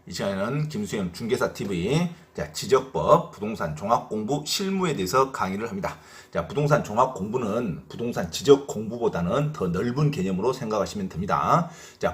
이 시간에는 김수영 중개사TV 지적법 부동산 종합공부 실무에 대해서 강의를 합니다. 부동산 종합공부는 부동산 지적 공부보다는 더 넓은 개념으로 생각하시면 됩니다.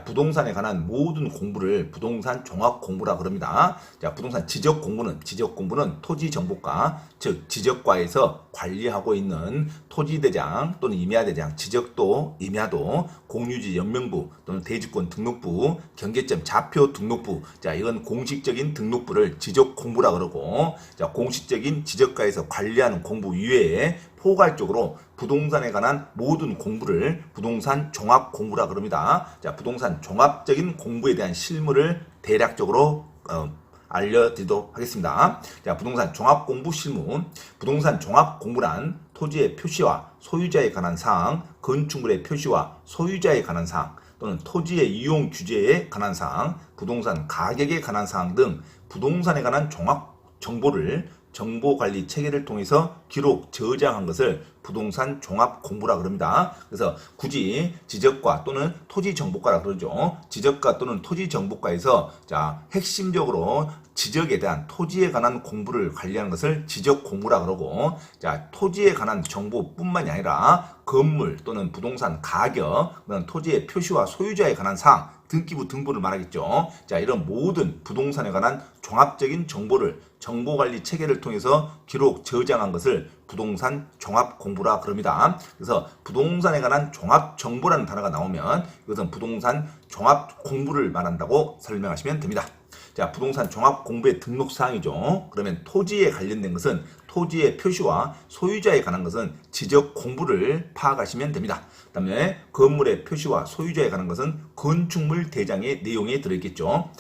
부동산에 관한 모든 공부를 부동산 종합공부라 그럽니다. 부동산 지적공부는 토지정보과, 즉 지적과에서 관리하고 있는 토지대장 또는 임야대장, 지적도, 임야도, 공유지 연명부 또는 대지권 등록부, 경계점 좌표 등록부, 이건 공식적인 등록부를 지적공부라 그러고, 공식적인 지적과에서 관리하는 공부 이외에 포괄적으로 부동산에 관한 모든 공부를 부동산 종합 공부라 그럽니다. 부동산 종합적인 공부에 대한 실무를 대략적으로 알려드리도록 하겠습니다. 부동산 종합 공부 실무. 부동산 종합 공부란 토지의 표시와 소유자에 관한 사항, 건축물의 표시와 소유자에 관한 사항, 또는 토지의 이용 규제에 관한 사항, 부동산 가격에 관한 사항 등 부동산에 관한 종합 정보를 정보관리 체계를 통해서 기록, 저장한 것을 부동산 종합 공부라 그럽니다. 그래서 굳이 지적과 또는 토지정보과라 그러죠. 지적과 또는 토지정보과에서 핵심적으로 지적에 대한 토지에 관한 공부를 관리하는 것을 지적 공부라 그러고, 토지에 관한 정보뿐만이 아니라 건물 또는 부동산 가격, 토지의 표시와 소유자에 관한 사항, 등기부 등본을 말하겠죠. 이런 모든 부동산에 관한 종합적인 정보를 정보관리 체계를 통해서 기록, 저장한 것을 부동산 종합 공부라 그럽니다. 그래서 부동산에 관한 종합 정보라는 단어가 나오면 이것은 부동산 종합 공부를 말한다고 설명하시면 됩니다. 부동산 종합 공부의 등록 사항이죠. 그러면 토지에 관련된 것은 토지의 표시와 소유자에 관한 것은 지적 공부를 파악하시면 됩니다. 그 다음에 건물의 표시와 소유자에 관한 것은 건축물 대장의 내용에 들어있겠죠.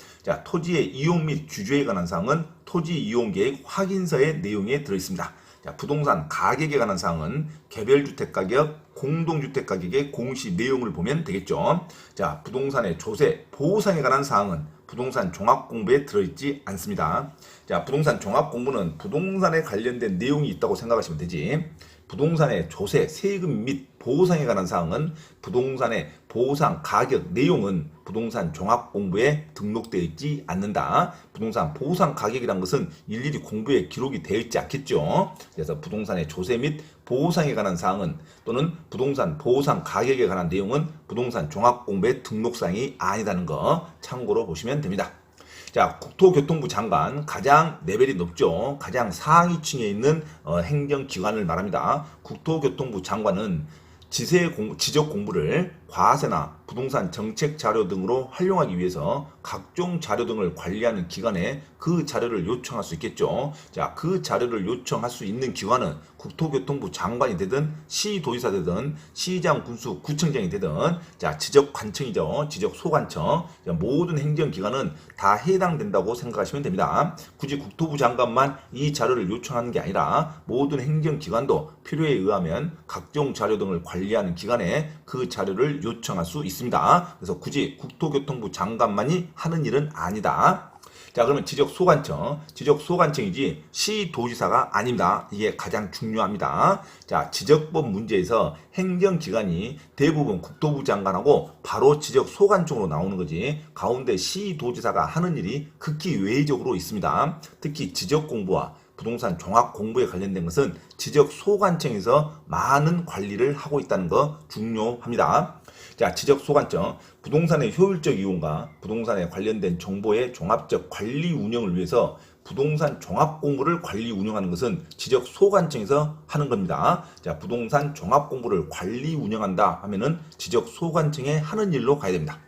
토지의 이용 및 규제에 관한 사항은 토지 이용 계획 확인서의 내용에 들어있습니다. 부동산 가격에 관한 사항은 개별주택 가격, 공동주택 가격의 공시 내용을 보면 되겠죠. 부동산의 조세, 보상에 관한 사항은 부동산 종합공부에 들어있지 않습니다. 부동산 종합공부는 부동산에 관련된 내용이 있다고 생각하시면 되지. 부동산의 조세, 세금 및 보상에 관한 사항은 부동산의 보상 가격 내용은 부동산 종합공부에 등록되어 있지 않는다. 부동산 보상 가격이란 것은 일일이 공부에 기록이 되어 있지 않겠죠. 그래서 부동산의 조세 및 보상에 관한 사항은 또는 부동산 보상 가격에 관한 내용은 부동산 종합공부의 등록사항이 아니다는 거 참고로 보시면 됩니다. 국토교통부 장관, 가장 레벨이 높죠. 가장 상위층에 있는 행정기관을 말합니다. 국토교통부 장관은 지적 공부를 과세나 부동산 정책 자료 등으로 활용하기 위해서 각종 자료 등을 관리하는 기관에 그 자료를 요청할 수 있겠죠. 그 자료를 요청할 수 있는 기관은 국토교통부 장관이 되든 시도지사 되든 시장 군수 구청장이 되든 지적관청이죠. 지적소관청. 모든 행정기관은 다 해당된다고 생각하시면 됩니다. 굳이 국토부 장관만 이 자료를 요청하는 게 아니라 모든 행정기관도 필요에 의하면 각종 자료 등을 관리하는 기관에 그 자료를 요청할 수 있습니다. 그래서 굳이 국토교통부 장관만이 하는 일은 아니다. 그러면 지적소관청이지 시도지사가 아닙니다. 이게 가장 중요합니다. 지적법 문제에서 행정기관이 대부분 국토부 장관하고 바로 지적소관청으로 나오는 거지, 가운데 시도지사가 하는 일이 극히 외적으로 있습니다. 특히 지적공부와 부동산 종합공부에 관련된 것은 지적소관청에서 많은 관리를 하고 있다는 거 중요합니다. 지적소관청, 부동산의 효율적 이용과 부동산에 관련된 정보의 종합적 관리 운영을 위해서 부동산 종합공부를 관리 운영하는 것은 지적소관청에서 하는 겁니다. 부동산 종합공부를 관리 운영한다 하면은 지적소관청에 하는 일로 가야 됩니다.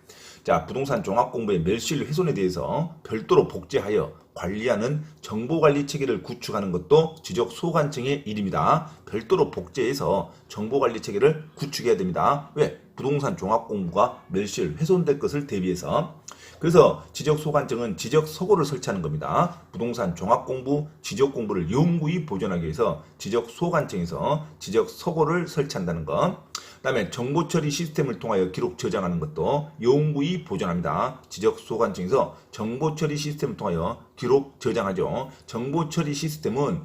부동산 종합공부의 멸실 훼손에 대해서 별도로 복제하여 관리하는 정보관리 체계를 구축하는 것도 지적소관청의 일입니다. 별도로 복제해서 정보관리 체계를 구축해야 됩니다. 왜? 부동산 종합공부가 멸실, 훼손될 것을 대비해서. 그래서 지적소관청은 지적서고를 설치하는 겁니다. 부동산 종합공부, 지적공부를 영구히 보존하기 위해서 지적소관청에서 지적서고를 설치한다는 것. 그다음에 정보 처리 시스템을 통하여 기록 저장하는 것도 영구히 보존합니다. 지적 소관청에서 정보 처리 시스템을 통하여 기록 저장하죠. 정보 처리 시스템은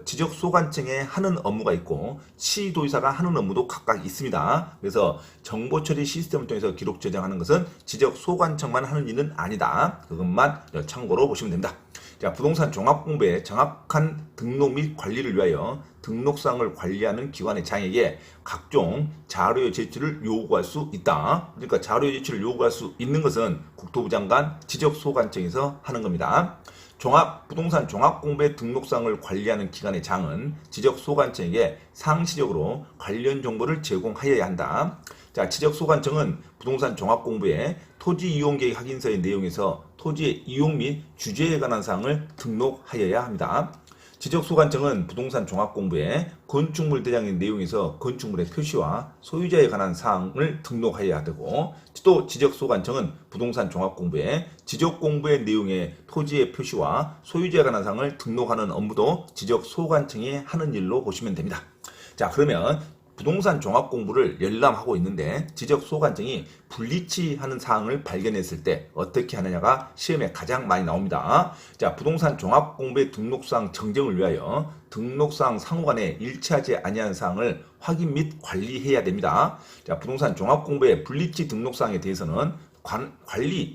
지적 소관청에 하는 업무가 있고 시도지사가 하는 업무도 각각 있습니다. 그래서 정보 처리 시스템을 통해서 기록 저장하는 것은 지적 소관청만 하는 일은 아니다. 그것만 참고로 보시면 됩니다. 자, 부동산 종합공부의 정확한 등록 및 관리를 위하여 등록사항을 관리하는 기관의 장에게 각종 자료의 제출을 요구할 수 있다. 그러니까 자료의 제출을 요구할 수 있는 것은 국토부 장관 지적소관청에서 하는 겁니다. 부동산 종합공부의 등록사항을 관리하는 기관의 장은 지적소관청에게 상시적으로 관련 정보를 제공하여야 한다. 자, 지적소관청은 부동산 종합공부의 토지이용계획 확인서의 내용에서 토지의 이용 및 주제에 관한 사항을 등록하여야 합니다. 지적소관청은 부동산 종합공부의 건축물 대장의 내용에서 건축물의 표시와 소유자에 관한 사항을 등록하여야 되고, 또 지적소관청은 부동산 종합공부의 지적공부의 내용의 토지의 표시와 소유자에 관한 사항을 등록하는 업무도 지적소관청이 하는 일로 보시면 됩니다. 자, 그러면 부동산 종합공부를 열람하고 있는데 지적소관청이 불리치하는 사항을 발견했을 때 어떻게 하느냐가 시험에 가장 많이 나옵니다. 자, 부동산 종합공부의 등록사항 정정을 위하여 등록사항 상호간에 일치하지 아니한 사항을 확인 및 관리해야 됩니다. 자, 부동산 종합공부의 불리치 등록사항에 대해서는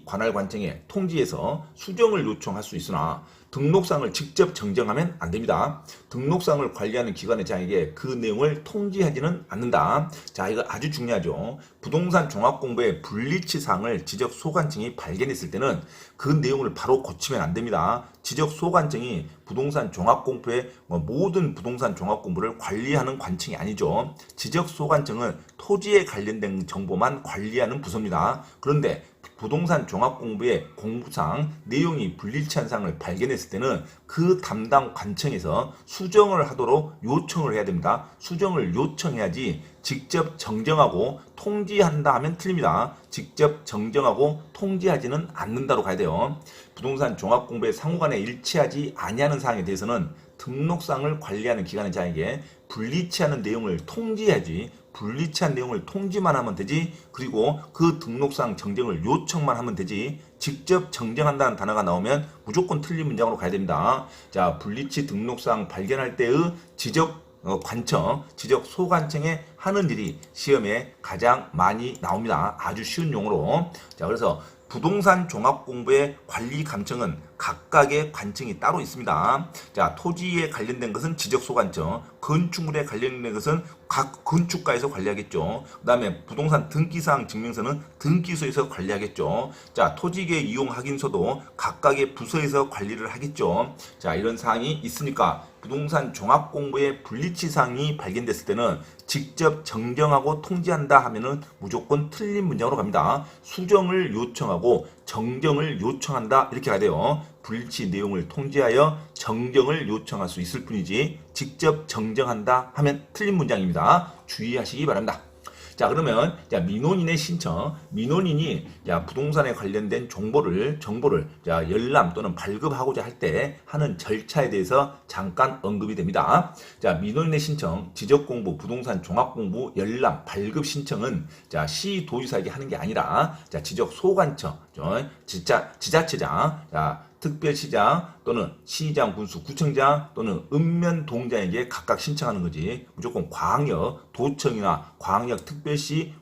관할관청에 통지해서 수정을 요청할 수 있으나 등록사항을 직접 정정하면 안 됩니다. 등록사항을 관리하는 기관의 장에게 그 내용을 통지하지는 않는다. 자, 이거 아주 중요하죠. 부동산 종합공부의 불리치 사항을 지적소관청이 발견했을 때는 그 내용을 바로 고치면 안 됩니다. 지적소관청이 부동산 종합공부의 모든 부동산 종합공부를 관리하는 관청이 아니죠. 지적소관청은 토지에 관련된 정보만 관리하는 부서입니다. 그런데 부동산 종합공부의 공부상 내용이 불일치한 사항을 발견했을 때는 그 담당 관청에서 수정을 하도록 요청을 해야 됩니다. 수정을 요청해야지 직접 정정하고 통지한다 하면 틀립니다. 직접 정정하고 통지하지는 않는다로 가야 돼요. 부동산 종합공부의 상호간에 일치하지 아니하는 사항에 대해서는 등록사항을 관리하는 기관의 장에게 불리치하는 내용을 통지해야지, 불리치한 내용을 통지만 하면 되지, 그리고 그 등록사항 정정을 요청만 하면 되지, 직접 정정한다는 단어가 나오면 무조건 틀린 문장으로 가야 됩니다. 자, 불리치 등록사항 발견할 때의 지적관청, 지적소관청에 하는 일이 시험에 가장 많이 나옵니다. 아주 쉬운 용어로. 자, 그래서 부동산 종합공부의 관리감청은 각각의 관청이 따로 있습니다. 자, 토지에 관련된 것은 지적소관청, 건축물에 관련된 것은 각 건축가에서 관리하겠죠. 그 다음에 부동산 등기사항 증명서는 등기소에서 관리하겠죠. 자, 토지계 이용 확인서도 각각의 부서에서 관리를 하겠죠. 자, 이런 사항이 있으니까 부동산 종합공부의 불리치 사항이 발견됐을 때는 직접 정정하고 통지한다 하면은 무조건 틀린 문장으로 갑니다. 수정을 요청하고 정정을 요청한다 이렇게 가야 돼요. 불일치 내용을 통지하여 정정을 요청할 수 있을 뿐이지 직접 정정한다 하면 틀린 문장입니다. 주의하시기 바랍니다. 자, 그러면 민원인의 신청, 민원인이 부동산에 관련된 정보를 열람 또는 발급하고자 할 때 하는 절차에 대해서 잠깐 언급이 됩니다. 자, 민원인의 신청, 지적공부, 부동산 종합공부, 열람, 발급 신청은 시도지사에게 하는 게 아니라 지적소관청, 지자체장, 특별시장 또는 시장, 군수, 구청장 또는 읍면동장에게 각각 신청하는 거지, 무조건 광역, 도청이나 광역 특별시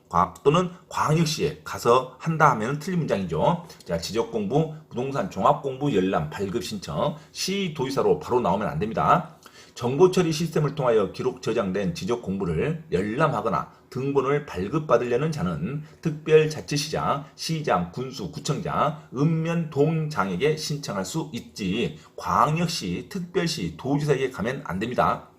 또는 광역시에 가서 한다 하면 틀린 문장이죠. 자, 지적공부, 부동산 종합공부, 열람, 발급 신청, 시도지사로 바로 나오면 안 됩니다. 정보처리 시스템을 통하여 기록 저장된 지적공부를 열람하거나 등본을 발급받으려는 자는 특별자치시장, 시장, 군수, 구청장, 읍면동장에게 신청할 수 있지, 광역시, 특별시, 도지사에게 가면 안 됩니다.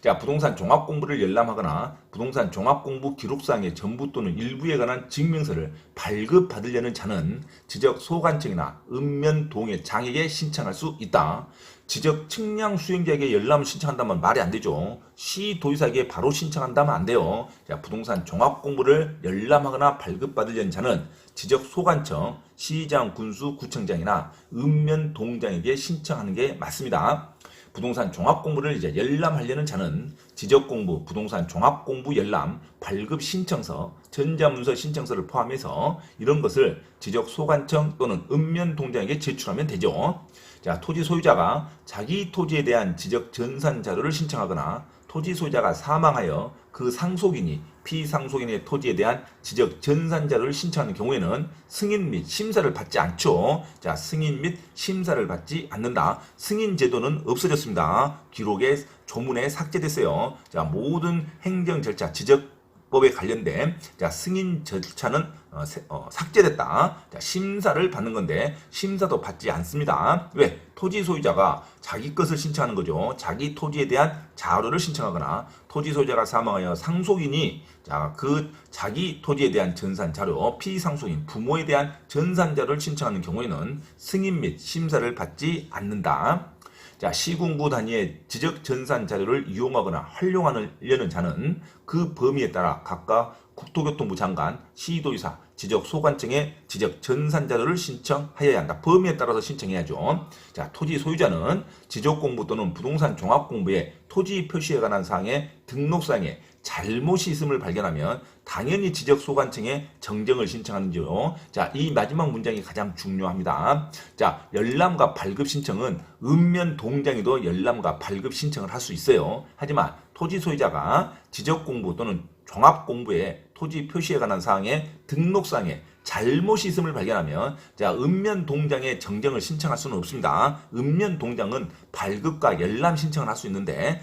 자, 부동산 종합공부를 열람하거나 부동산 종합공부 기록사항의 전부 또는 일부에 관한 증명서를 발급받으려는 자는 지적소관청이나 읍면동의 장에게 신청할 수 있다. 지적 측량 수행자에게 열람을 신청한다면 말이 안 되죠. 시도지사에게 바로 신청한다면 안 돼요. 자, 부동산 종합공부를 열람하거나 발급받으려는 자는 지적소관청, 시장, 군수, 구청장이나 읍면동장에게 신청하는 게 맞습니다. 부동산 종합 공부를 이제 열람하려는 자는 지적 공부, 부동산 종합 공부 열람, 발급 신청서, 전자문서 신청서를 포함해서 이런 것을 지적 소관청 또는 읍면 동장에게 제출하면 되죠. 자, 토지 소유자가 자기 토지에 대한 지적 전산 자료를 신청하거나 토지 소유자가 사망하여 그 상속인이 피상속인의 토지에 대한 지적 전산 자료를 신청하는 경우에는 승인 및 심사를 받지 않죠. 자, 승인 및 심사를 받지 않는다. 승인 제도는 없어졌습니다. 기록에 조문에 삭제됐어요. 자, 모든 행정 절차 지적법에 관련된 승인 절차는 삭제됐다. 자, 심사를 받는 건데 심사도 받지 않습니다. 왜? 토지 소유자가 자기 것을 신청하는 거죠. 자기 토지에 대한 자료를 신청하거나 토지 소유자가 사망하여 상속인이 그 자기 토지에 대한 전산 자료, 피상속인 부모에 대한 전산 자료를 신청하는 경우에는 승인 및 심사를 받지 않는다. 자, 시군구 단위의 지적 전산 자료를 이용하거나 활용하려는 자는 그 범위에 따라 각각 국토교통부 장관, 시도의사, 지적소관청에 지적 전산 자료를 신청하여야 한다. 범위에 따라서 신청해야죠. 자, 토지 소유자는 지적공부 또는 부동산 종합공부에 토지 표시에 관한 사항의 등록사항에 잘못이 있음을 발견하면 당연히 지적소관청에 정정을 신청하는지요. 자, 이 마지막 문장이 가장 중요합니다. 자, 열람과 발급 신청은 읍면 동장에도 열람과 발급 신청을 할 수 있어요. 하지만 토지 소유자가 지적공부 또는 종합공부에 토지 표시에 관한 사항의 등록사항에 잘못이 있음을 발견하면 읍면 동장에 정정을 신청할 수는 없습니다. 읍면 동장은 발급과 열람 신청을 할 수 있는데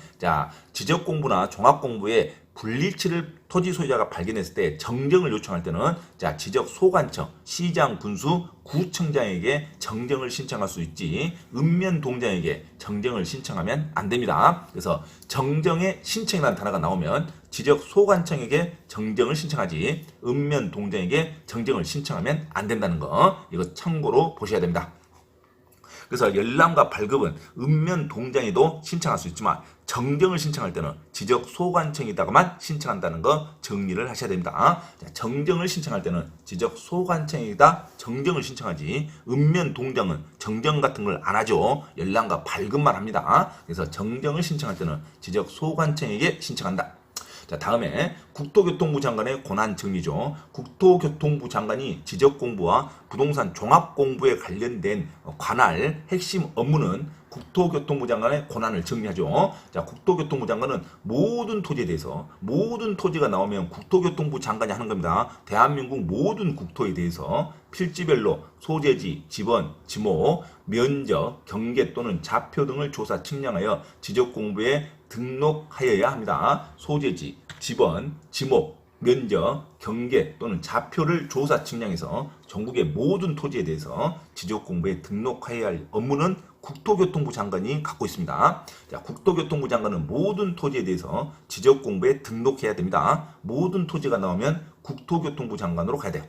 지적공부나 종합공부에 불일치를 토지 소유자가 발견했을 때 정정을 요청할 때는 지적소관청, 시장, 군수, 구청장에게 정정을 신청할 수 있지 읍면 동장에게 정정을 신청하면 안 됩니다. 그래서 정정의 신청이라는 단어가 나오면 지적소관청에게 정정을 신청하지 읍면 동장에게 정정을 신청하면 안 된다는 거 이거 참고로 보셔야 됩니다. 그래서 열람과 발급은 읍면 동장에도 신청할 수 있지만 정정을 신청할 때는 지적소관청에다가만 신청한다는 거 정리를 하셔야 됩니다. 정정을 신청할 때는 지적소관청에다 정정을 신청하지 읍면 동장은 정정 같은 걸 안 하죠. 열람과 발급만 합니다. 그래서 정정을 신청할 때는 지적소관청에게 신청한다. 자, 다음에 국토교통부 장관의 권한 정리죠. 국토교통부 장관이 지적공부와 부동산 종합공부에 관련된 관할 핵심 업무는 국토교통부 장관의 권한을 정리하죠. 자, 국토교통부 장관은 모든 토지에 대해서 모든 토지가 나오면 국토교통부 장관이 하는 겁니다. 대한민국 모든 국토에 대해서 필지별로 소재지, 지번, 지목, 면적, 경계 또는 좌표 등을 조사 측량하여 지적공부에 등록하여야 합니다. 소재지, 지번, 지목, 면적, 경계 또는 좌표를 조사 측량해서 전국의 모든 토지에 대해서 지적공부에 등록하여야 할 업무는 국토교통부 장관이 갖고 있습니다. 자, 국토교통부 장관은 모든 토지에 대해서 지적공부에 등록해야 됩니다. 모든 토지가 나오면 국토교통부 장관으로 가야 돼요.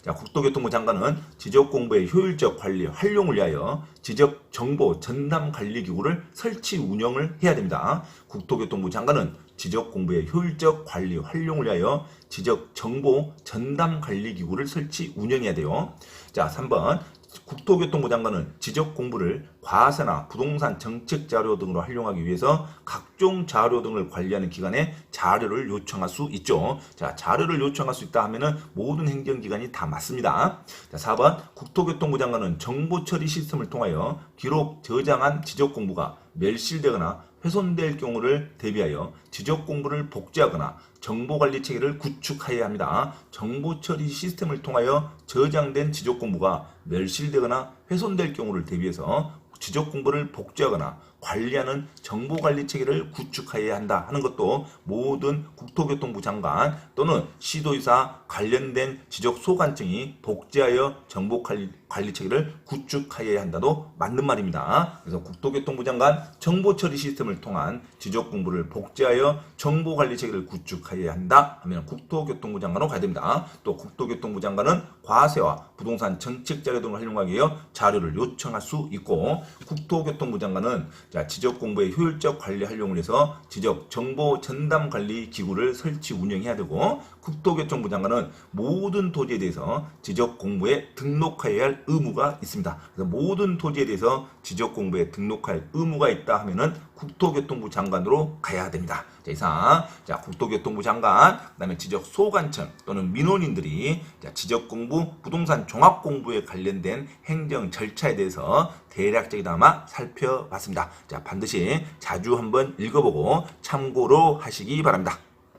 자, 국토교통부 장관은 지적공부의 효율적 관리, 활용을 위하여 지적정보 전담관리기구를 설치 운영을 해야 됩니다. 국토교통부 장관은 지적공부의 효율적 관리, 활용을 위하여 지적정보 전담관리기구를 설치 운영해야 돼요. 자, 3번 국토교통부 장관은 지적공부를 과세나 부동산 정책자료 등으로 활용하기 위해서 각종 자료 등을 관리하는 기관에 자료를 요청할 수 있죠. 자, 자료를 요청할 수 있다 하면은 모든 행정기관이 다 맞습니다. 자, 4번 국토교통부 장관은 정보처리 시스템을 통하여 기록 저장한 지적공부가 멸실되거나 훼손될 경우를 대비하여 지적공부를 복제하거나 정보관리체계를 구축하여야 합니다. 정보처리 시스템을 통하여 저장된 지적공부가 멸실되거나 훼손될 경우를 대비해서 지적공부를 복제하거나 관리하는 정보관리체계를 구축하여야 한다 하는 것도 모든 국토교통부 장관 또는 시도의사 관련된 지적소관청이 복제하여 정보관리체계를 구축하여야 한다도 맞는 말입니다. 그래서 국토교통부 장관 정보처리 시스템을 통한 지적공부를 복제하여 정보관리체계를 구축하여야 한다 하면 국토교통부 장관으로 가야 됩니다. 또 국토교통부 장관은 과세와 부동산 정책자료 등을 활용하기 위해 자료를 요청할 수 있고 국토교통부 장관은 지적공부의 효율적 관리 활용을 해서 지적정보 전담관리 기구를 설치 운영해야 되고 국토교통부 장관은 모든 토지에 대해서 지적 공부에 등록해야 할 의무가 있습니다. 그래서 모든 토지에 대해서 지적 공부에 등록할 의무가 있다 하면은 국토교통부 장관으로 가야 됩니다. 자, 이상 국토교통부 장관, 그다음에 지적 소관청 또는 민원인들이 지적 공부, 부동산 종합 공부에 관련된 행정 절차에 대해서 대략적이나마 살펴봤습니다. 자, 반드시 자주 한번 읽어보고 참고로 하시기 바랍니다.